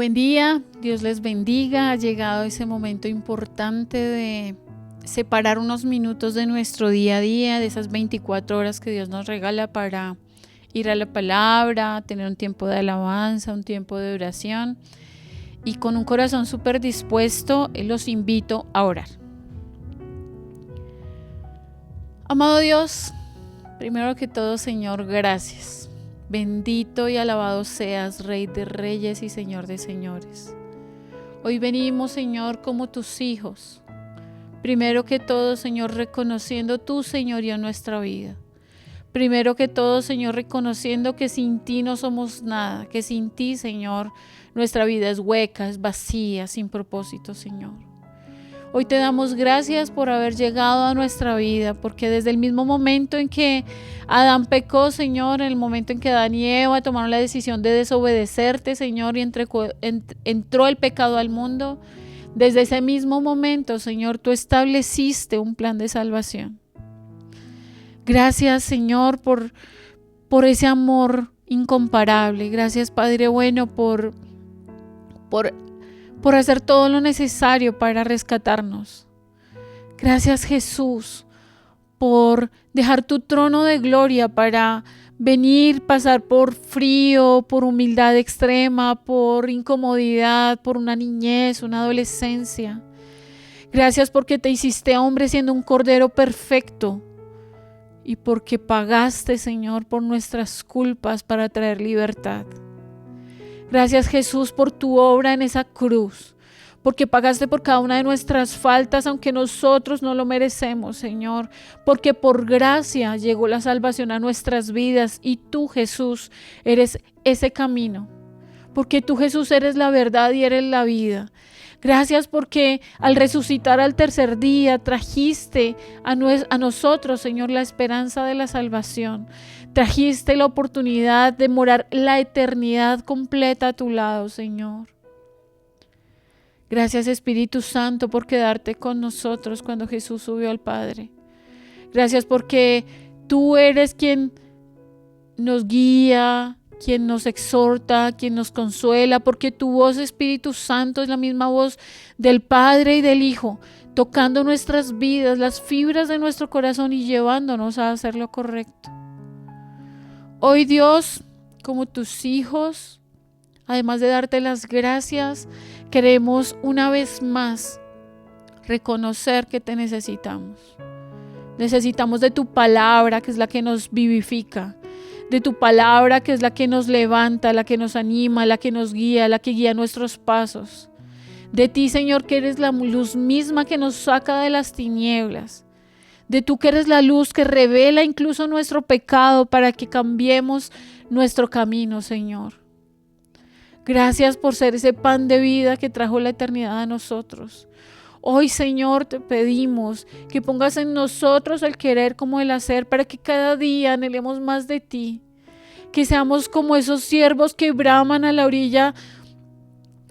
Buen día, Dios les bendiga. Ha llegado ese momento importante de separar unos minutos de nuestro día a día, de esas 24 horas que Dios nos regala para ir a la palabra, tener un tiempo de alabanza, un tiempo de oración. Y con un corazón súper dispuesto, los invito a orar. Amado Dios, primero que todo, Señor, gracias. Bendito y alabado seas, Rey de Reyes y Señor de Señores. Hoy venimos, Señor, como tus hijos. Primero que todo, Señor, reconociendo tu señorío en nuestra vida. Primero que todo, Señor, reconociendo que sin ti no somos nada, que sin ti, Señor, nuestra vida es hueca, es vacía, sin propósito, Señor. Hoy te damos gracias por haber llegado a nuestra vida, porque desde el mismo momento en que Adán pecó, Señor, en el momento en que Adán y Eva tomaron la decisión de desobedecerte, Señor, y entró el pecado al mundo, desde ese mismo momento, Señor, tú estableciste un plan de salvación. Gracias, Señor, por ese amor incomparable. Gracias, Padre bueno, por hacer todo lo necesario para rescatarnos. Gracias, Jesús, por dejar tu trono de gloria para venir, pasar por frío, por humildad extrema, por incomodidad, por una niñez, una adolescencia. Gracias porque te hiciste hombre siendo un cordero perfecto y porque pagaste, Señor, por nuestras culpas para traer libertad. Gracias, Jesús, por tu obra en esa cruz, porque pagaste por cada una de nuestras faltas, aunque nosotros no lo merecemos, Señor, porque por gracia llegó la salvación a nuestras vidas y tú, Jesús, eres ese camino, porque tú, Jesús, eres la verdad y eres la vida. Gracias porque al resucitar al tercer día trajiste a nosotros, Señor, la esperanza de la salvación. Trajiste la oportunidad de morar la eternidad completa a tu lado, Señor. Gracias, Espíritu Santo, por quedarte con nosotros cuando Jesús subió al Padre. Gracias porque tú eres quien nos guía, quien nos exhorta, quien nos consuela, porque tu voz, Espíritu Santo, es la misma voz del Padre y del Hijo, tocando nuestras vidas, las fibras de nuestro corazón y llevándonos a hacer lo correcto. Hoy, Dios, como tus hijos, además de darte las gracias, queremos una vez más reconocer que te necesitamos. Necesitamos de tu palabra, que es la que nos vivifica, de tu palabra, que es la que nos levanta, la que nos anima, la que nos guía, la que guía nuestros pasos. De ti, Señor, que eres la luz misma que nos saca de las tinieblas. De tú que eres la luz que revela incluso nuestro pecado para que cambiemos nuestro camino, Señor. Gracias por ser ese pan de vida que trajo la eternidad a nosotros. Hoy, Señor, te pedimos que pongas en nosotros el querer como el hacer para que cada día anhelemos más de ti. Que seamos como esos ciervos que braman a la orilla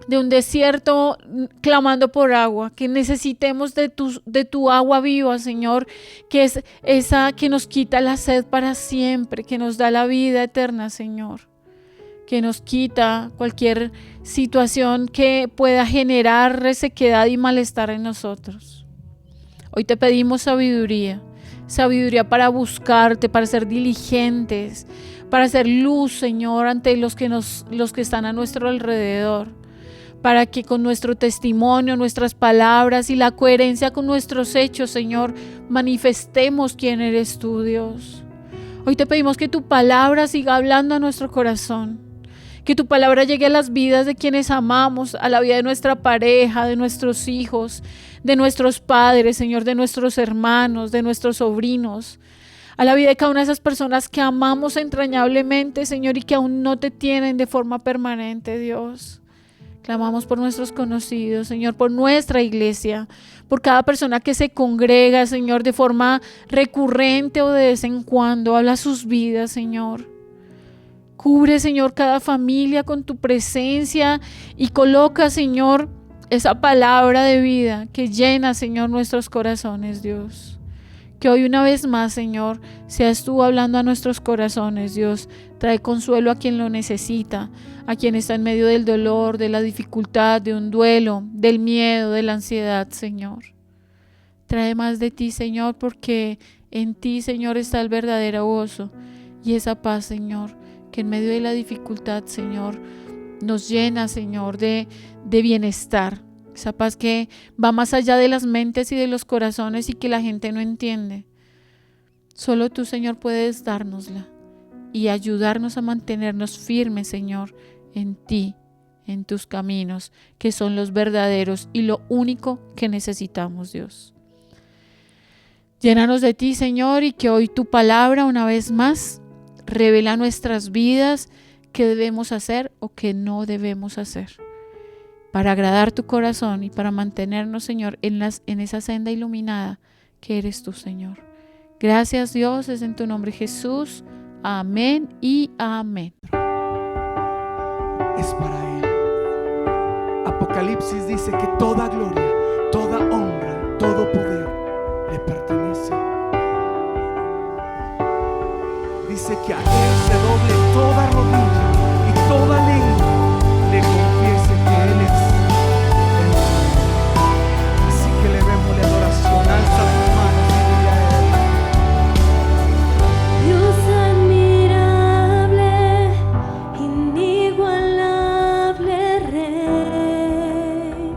de un desierto clamando por agua. Que necesitemos de tu agua viva, Señor, que es esa que nos quita la sed para siempre, que nos da la vida eterna, Señor. Que nos quita cualquier situación que pueda generar resequedad y malestar en nosotros. Hoy te pedimos sabiduría para buscarte, para ser diligentes, para hacer luz, Señor, ante los que están a nuestro alrededor, para que con nuestro testimonio, nuestras palabras y la coherencia con nuestros hechos, Señor, manifestemos quién eres tú, Dios. Hoy te pedimos que tu palabra siga hablando a nuestro corazón. Que tu palabra llegue a las vidas de quienes amamos, a la vida de nuestra pareja, de nuestros hijos, de nuestros padres, Señor, de nuestros hermanos, de nuestros sobrinos, a la vida de cada una de esas personas que amamos entrañablemente, Señor, y que aún no te tienen de forma permanente, Dios. Clamamos por nuestros conocidos, Señor, por nuestra iglesia, por cada persona que se congrega, Señor, de forma recurrente o de vez en cuando. Habla sus vidas, Señor. Cubre, Señor, cada familia con tu presencia y coloca, Señor, esa palabra de vida que llena, Señor, nuestros corazones, Dios. Que hoy una vez más, Señor, seas tú hablando a nuestros corazones, Dios. Trae consuelo a quien lo necesita, a quien está en medio del dolor, de la dificultad, de un duelo, del miedo, de la ansiedad, Señor. Trae más de ti, Señor, porque en ti, Señor, está el verdadero gozo y esa paz, Señor, que en medio de la dificultad, Señor, nos llena, Señor, de bienestar. Esa paz que va más allá de las mentes y de los corazones y que la gente no entiende. Solo tú, Señor, puedes dárnosla y ayudarnos a mantenernos firmes, Señor, en ti, en tus caminos, que son los verdaderos y lo único que necesitamos, Dios. Llénanos de ti, Señor, y que hoy tu palabra una vez más revela nuestras vidas, qué debemos hacer o qué no debemos hacer, para agradar tu corazón y para mantenernos, Señor, en esa senda iluminada que eres tú, Señor. Gracias, Dios, es en tu nombre, Jesús. Amén y amén. Es para Él. Apocalipsis dice que toda gloria, toda honra, todo poder le pertenece. Dice que a Él se doble toda rodilla y toda lengua le confiese que Él es el Señor. Así que le vemos la adoración. Alza tus manos y dile a Él. Dios admirable, inigualable Rey,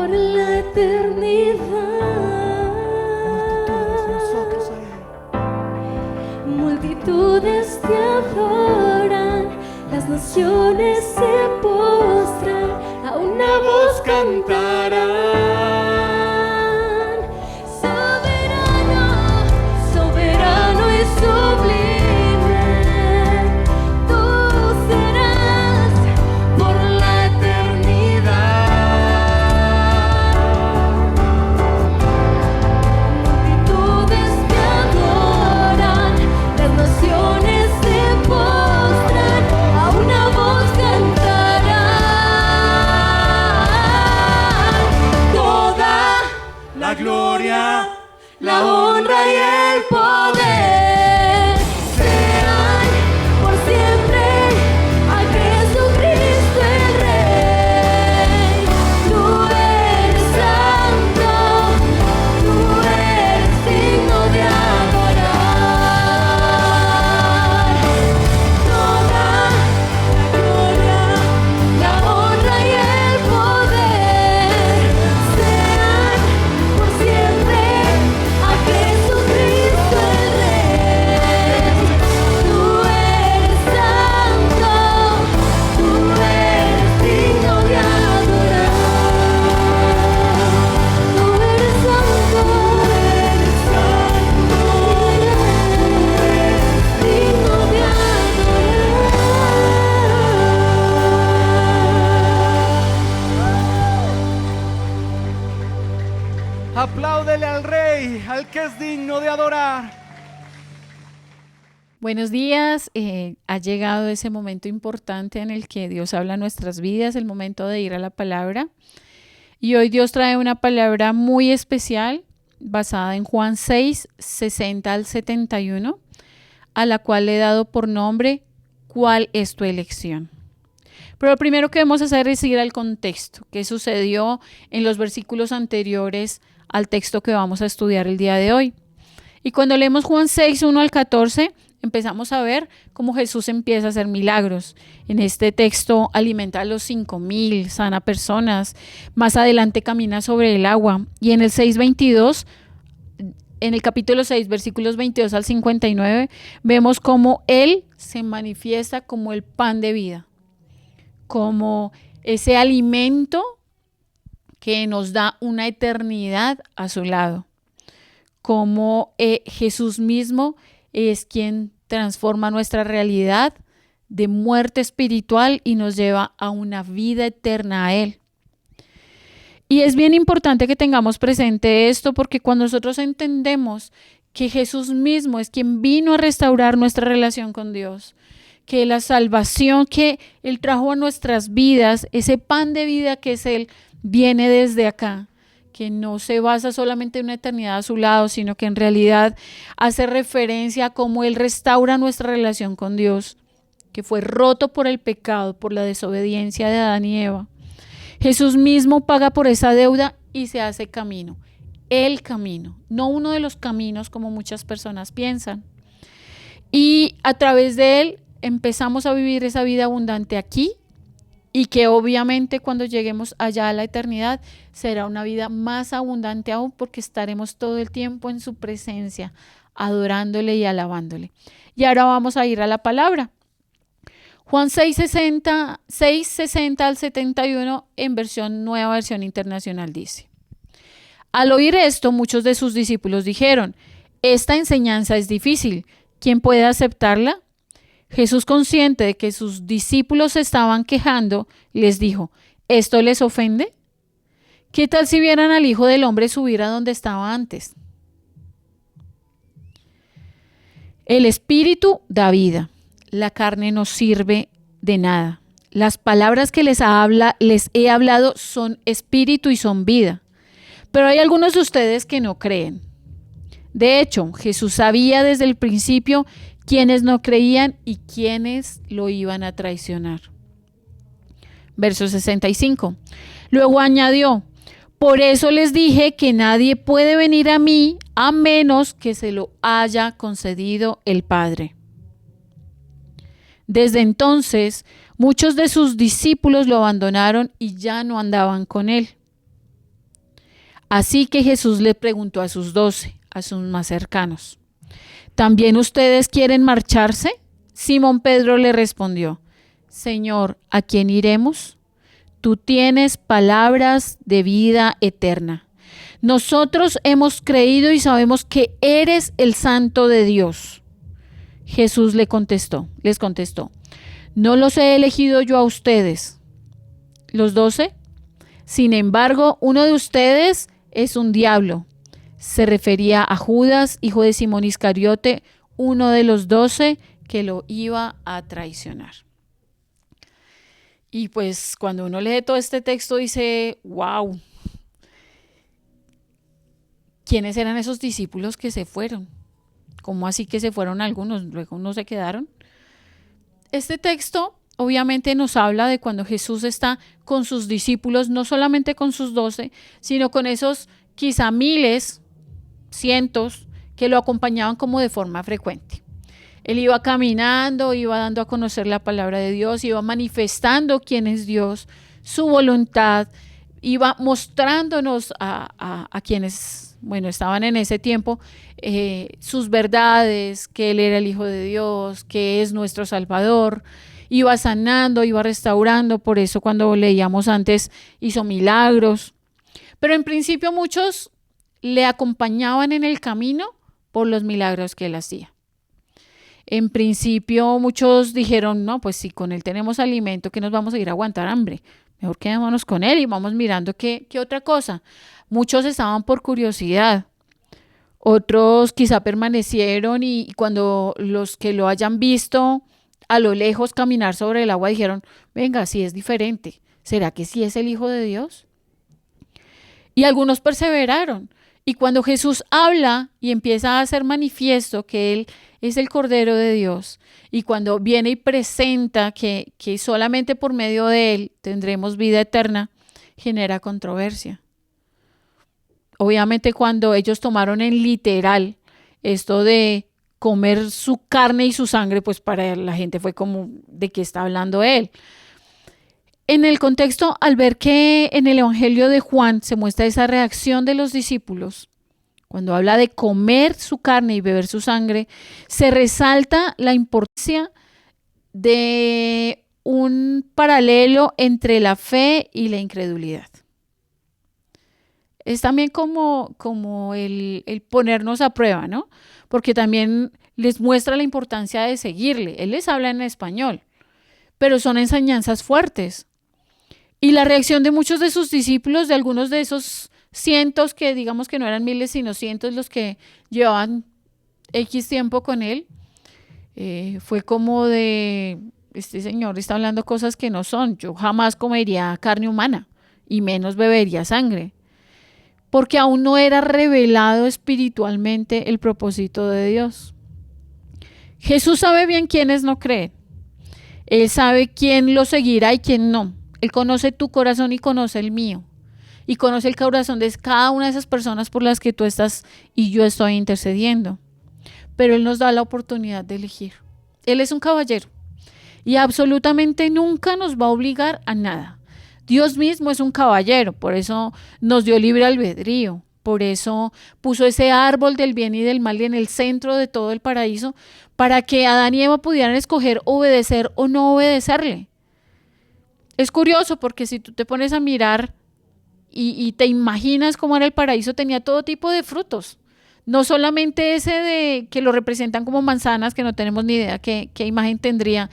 por la eternidad. Nosotros ahí. Multitudes te adoran, las naciones se postran, a una voz cantarán. Soberano, soberano y sublime, tú serás por la eternidad. Multitudes te adoran, las naciones se postran, a una voz cantarán. Toda La gloria, la honra y el poder sean por siempre a Jesucristo el Rey. Tú eres santo, tú eres digno de adorar. Toda la gloria, la honra y el poder sean por siempre a Jesucristo el Rey. Tú eres santo, tú eres digno de adorar. Tú eres santo, digno de adorar. apláudele al Rey, al que es digno de adorar. Buenos días, ha llegado ese momento importante en el que Dios habla a nuestras vidas, el momento de ir a la palabra. Y hoy Dios trae una palabra muy especial basada en Juan 6, 60 al 71, a la cual le he dado por nombre ¿Cuál es tu elección? Pero lo primero que debemos hacer es ir al contexto, qué sucedió en los versículos anteriores al texto que vamos a estudiar el día de hoy. Y cuando leemos Juan 6, 1 al 14, empezamos a ver cómo Jesús empieza a hacer milagros. En este texto alimenta a los 5,000, sana personas, más adelante camina sobre el agua. Y en el 6:22, en el capítulo 6, versículos 22 al 59, vemos cómo Él se manifiesta como el pan de vida, como ese alimento que nos da una eternidad a su lado, como Jesús mismo es quien transforma nuestra realidad de muerte espiritual y nos lleva a una vida eterna a Él. Y es bien importante que tengamos presente esto, porque cuando nosotros entendemos que Jesús mismo es quien vino a restaurar nuestra relación con Dios, que la salvación que Él trajo a nuestras vidas, ese pan de vida que es Él, viene desde acá, que no se basa solamente en una eternidad a su lado, sino que en realidad hace referencia a cómo Él restaura nuestra relación con Dios, que fue roto por el pecado, por la desobediencia de Adán y Eva. Jesús mismo paga por esa deuda y se hace camino, el camino, no uno de los caminos como muchas personas piensan. Y a través de Él empezamos a vivir esa vida abundante aquí, y que obviamente cuando lleguemos allá a la eternidad será una vida más abundante aún, porque estaremos todo el tiempo en su presencia, adorándole y alabándole. Y ahora vamos a ir a la palabra. Juan 6:60 al 71 en nueva versión internacional dice: Al oír esto, muchos de sus discípulos dijeron: esta enseñanza es difícil, ¿quién puede aceptarla? Jesús, consciente de que sus discípulos se estaban quejando, les dijo: ¿esto les ofende? ¿Qué tal si vieran al Hijo del Hombre subir a donde estaba antes? El Espíritu da vida, la carne no sirve de nada. Las palabras que les he hablado son espíritu y son vida. Pero hay algunos de ustedes que no creen. De hecho, Jesús sabía desde el principio quiénes no creían y quiénes lo iban a traicionar. Verso 65. Luego añadió: por eso les dije que nadie puede venir a mí a menos que se lo haya concedido el Padre. Desde entonces, muchos de sus discípulos lo abandonaron y ya no andaban con él. Así que Jesús le preguntó a sus 12, a sus más cercanos: ¿también ustedes quieren marcharse? Simón Pedro le respondió: Señor, ¿a quién iremos? Tú tienes palabras de vida eterna. Nosotros hemos creído y sabemos que eres el Santo de Dios. Jesús les contestó: no los he elegido yo a ustedes, los 12. Sin embargo, uno de ustedes es un diablo. Se refería a Judas, hijo de Simón Iscariote, uno de los 12 que lo iba a traicionar. Y pues cuando uno lee todo este texto dice, wow, ¿quiénes eran esos discípulos que se fueron? ¿Cómo así que se fueron algunos, luego no se quedaron? Este texto obviamente nos habla de cuando Jesús está con sus discípulos, no solamente con sus 12, sino con esos quizá miles, cientos, que lo acompañaban como de forma frecuente. Él iba caminando, iba dando a conocer la palabra de Dios, iba manifestando quién es Dios, su voluntad, iba mostrándonos a quienes, estaban en ese tiempo, sus verdades, que Él era el Hijo de Dios, que es nuestro Salvador. Iba sanando, iba restaurando, por eso cuando leíamos antes hizo milagros. Pero en principio muchos le acompañaban en el camino por los milagros que Él hacía. En principio muchos dijeron, no, pues si con Él tenemos alimento, ¿qué nos vamos a ir a aguantar hambre? Mejor quedémonos con Él y vamos mirando qué otra cosa. Muchos estaban por curiosidad. Otros quizá permanecieron y cuando los que lo hayan visto a lo lejos caminar sobre el agua dijeron, venga, sí es diferente. ¿Será que sí es el Hijo de Dios? Y algunos perseveraron. Y cuando Jesús habla y empieza a hacer manifiesto que Él es el Cordero de Dios, y cuando viene y presenta que solamente por medio de Él tendremos vida eterna, genera controversia. Obviamente cuando ellos tomaron en literal esto de comer su carne y su sangre, pues para la gente fue como, ¿de qué está hablando Él? En el contexto, al ver que en el Evangelio de Juan se muestra esa reacción de los discípulos, cuando habla de comer su carne y beber su sangre, se resalta la importancia de un paralelo entre la fe y la incredulidad. Es también como el ponernos a prueba, ¿no? Porque también les muestra la importancia de seguirle. Él les habla en español, pero son enseñanzas fuertes. Y la reacción de muchos de sus discípulos, de algunos de esos cientos que digamos que no eran miles, sino cientos los que llevaban X tiempo con Él, fue como de, este señor está hablando cosas que no son. Yo jamás comería carne humana y menos bebería sangre. Porque aún no era revelado espiritualmente el propósito de Dios. Jesús sabe bien quiénes no creen. Él sabe quién lo seguirá y quién no. Él conoce tu corazón y conoce el mío. Y conoce el corazón de cada una de esas personas por las que tú estás y yo estoy intercediendo. Pero Él nos da la oportunidad de elegir. Él es un caballero y absolutamente nunca nos va a obligar a nada. Dios mismo es un caballero, por eso nos dio libre albedrío, por eso puso ese árbol del bien y del mal en el centro de todo el paraíso, para que Adán y Eva pudieran escoger obedecer o no obedecerle. Es curioso porque si tú te pones a mirar y te imaginas cómo era el paraíso, tenía todo tipo de frutos. No solamente ese de que lo representan como manzanas, que no tenemos ni idea qué imagen tendría,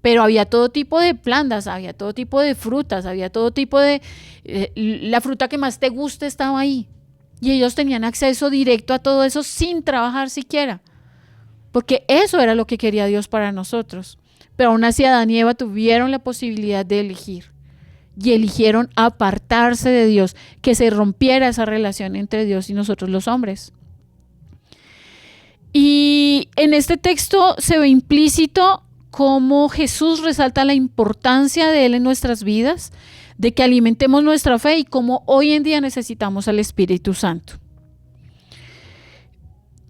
pero había todo tipo de plantas, había todo tipo de frutas, había todo tipo de... la fruta que más te guste estaba ahí. Y ellos tenían acceso directo a todo eso sin trabajar siquiera. Porque eso era lo que quería Dios para nosotros. Pero aún así Adán y Eva tuvieron la posibilidad de elegir. Y eligieron apartarse de Dios, que se rompiera esa relación entre Dios y nosotros los hombres. Y en este texto se ve implícito cómo Jesús resalta la importancia de Él en nuestras vidas, de que alimentemos nuestra fe y cómo hoy en día necesitamos al Espíritu Santo.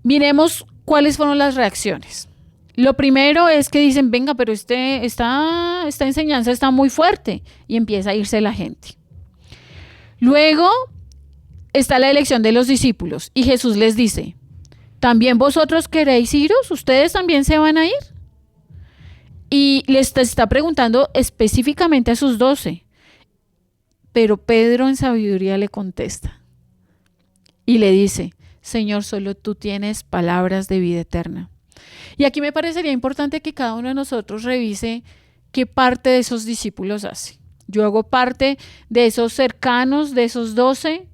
Miremos cuáles fueron las reacciones. Lo primero es que dicen, venga, pero esta enseñanza está muy fuerte, y empieza a irse la gente. Luego está la elección de los discípulos y Jesús les dice, ¿también vosotros queréis iros? ¿Ustedes también se van a ir? Y les está preguntando específicamente a sus 12. Pero Pedro en sabiduría le contesta y le dice, Señor, solo tú tienes palabras de vida eterna. Y aquí me parecería importante que cada uno de nosotros revise qué parte de esos discípulos hace. Yo hago parte de esos cercanos, de esos 12,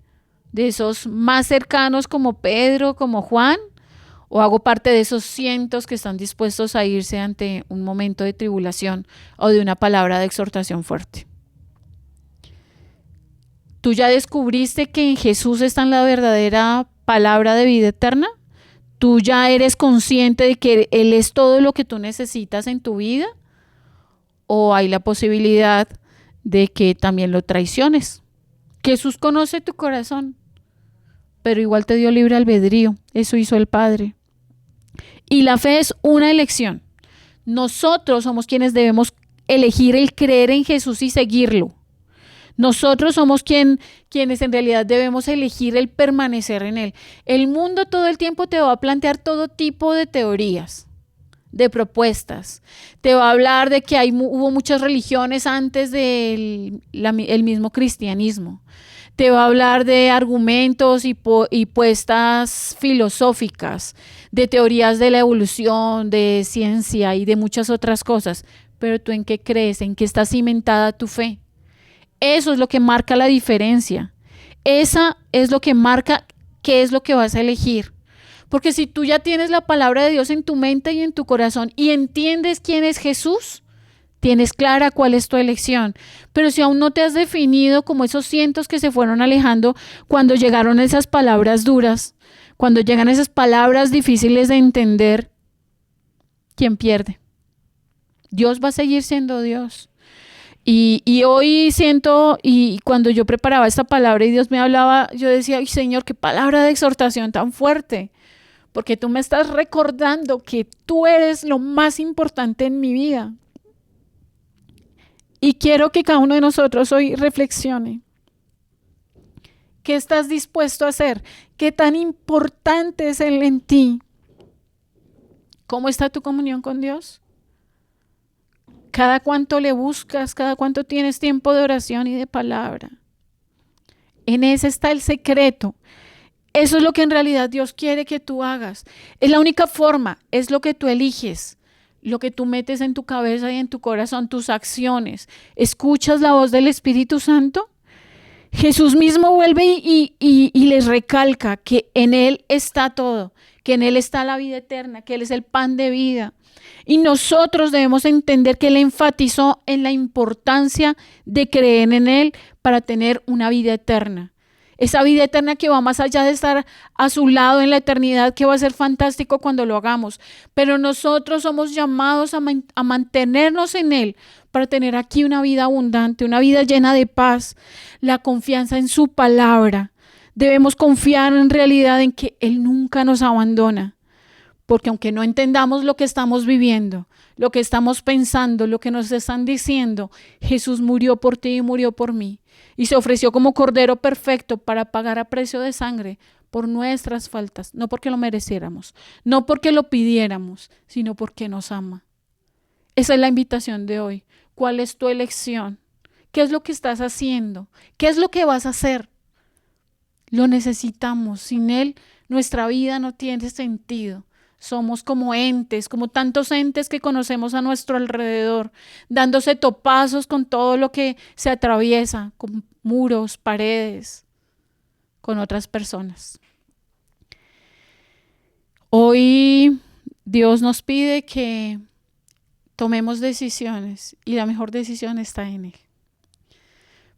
de esos más cercanos como Pedro, como Juan, o hago parte de esos cientos que están dispuestos a irse ante un momento de tribulación o de una palabra de exhortación fuerte. ¿Tú ya descubriste que en Jesús está la verdadera palabra de vida eterna? ¿Tú ya eres consciente de que Él es todo lo que tú necesitas en tu vida? ¿O hay la posibilidad de que también lo traiciones? Jesús conoce tu corazón, pero igual te dio libre albedrío. Eso hizo el Padre. Y la fe es una elección. Nosotros somos quienes debemos elegir el creer en Jesús y seguirlo. Nosotros somos quienes en realidad debemos elegir el permanecer en Él. El mundo todo el tiempo te va a plantear todo tipo de teorías, de propuestas. Te va a hablar de que hubo muchas religiones antes del el mismo cristianismo. Te va a hablar de argumentos y puestas filosóficas, de teorías de la evolución, de ciencia y de muchas otras cosas. Pero ¿tú en qué crees? ¿En qué está cimentada tu fe? Eso es lo que marca la diferencia. Esa es lo que marca qué es lo que vas a elegir. Porque si tú ya tienes la palabra de Dios en tu mente y en tu corazón y entiendes quién es Jesús, tienes clara cuál es tu elección. Pero si aún no te has definido como esos cientos que se fueron alejando cuando llegaron esas palabras duras, cuando llegan esas palabras difíciles de entender, ¿quién pierde? Dios va a seguir siendo Dios. Y hoy siento, y cuando yo preparaba esta palabra y Dios me hablaba, yo decía, ay Señor, qué palabra de exhortación tan fuerte, porque tú me estás recordando que tú eres lo más importante en mi vida. Y quiero que cada uno de nosotros hoy reflexione. ¿Qué estás dispuesto a hacer? ¿Qué tan importante es Él en ti? ¿Cómo está tu comunión con Dios? ¿Cada cuánto le buscas? ¿Cada cuánto tienes tiempo de oración y de palabra? En ese está el secreto. Eso es lo que en realidad Dios quiere que tú hagas. Es la única forma, es lo que tú eliges, lo que tú metes en tu cabeza y en tu corazón, tus acciones. ¿Escuchas la voz del Espíritu Santo? Jesús mismo vuelve y les recalca que en Él está todo, que en Él está la vida eterna, que Él es el pan de vida. Y nosotros debemos entender que Él enfatizó en la importancia de creer en Él para tener una vida eterna. Esa vida eterna que va más allá de estar a su lado en la eternidad, que va a ser fantástico cuando lo hagamos. Pero nosotros somos llamados a mantenernos en Él para tener aquí una vida abundante, una vida llena de paz, la confianza en su palabra. Debemos confiar en realidad en que Él nunca nos abandona. Porque aunque no entendamos lo que estamos viviendo, lo que estamos pensando, lo que nos están diciendo, Jesús murió por ti y murió por mí. Y se ofreció como cordero perfecto para pagar a precio de sangre por nuestras faltas, no porque lo mereciéramos, no porque lo pidiéramos, sino porque nos ama. Esa es la invitación de hoy. ¿Cuál es tu elección? ¿Qué es lo que estás haciendo? ¿Qué es lo que vas a hacer? Lo necesitamos. Sin Él, nuestra vida no tiene sentido. Somos como entes, como tantos entes que conocemos a nuestro alrededor, dándose topazos con todo lo que se atraviesa, con muros, paredes, con otras personas. Hoy Dios nos pide que tomemos decisiones y la mejor decisión está en Él.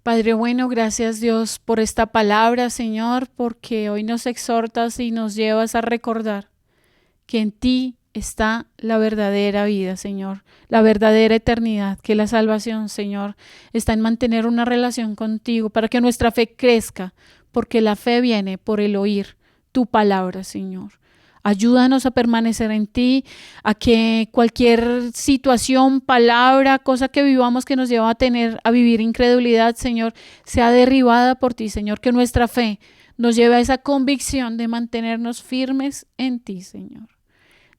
Padre bueno, gracias Dios por esta palabra, Señor, porque hoy nos exhortas y nos llevas a recordar que en ti está la verdadera vida, Señor, la verdadera eternidad, que la salvación, Señor, está en mantener una relación contigo para que nuestra fe crezca, porque la fe viene por el oír tu palabra, Señor. Ayúdanos a permanecer en ti, a que cualquier situación, palabra, cosa que vivamos que nos lleva a vivir incredulidad, Señor, sea derribada por ti, Señor, que nuestra fe nos lleve a esa convicción de mantenernos firmes en ti, Señor.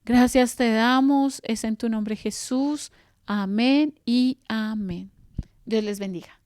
Gracias te damos, es en tu nombre Jesús. Amén y amén. Dios les bendiga.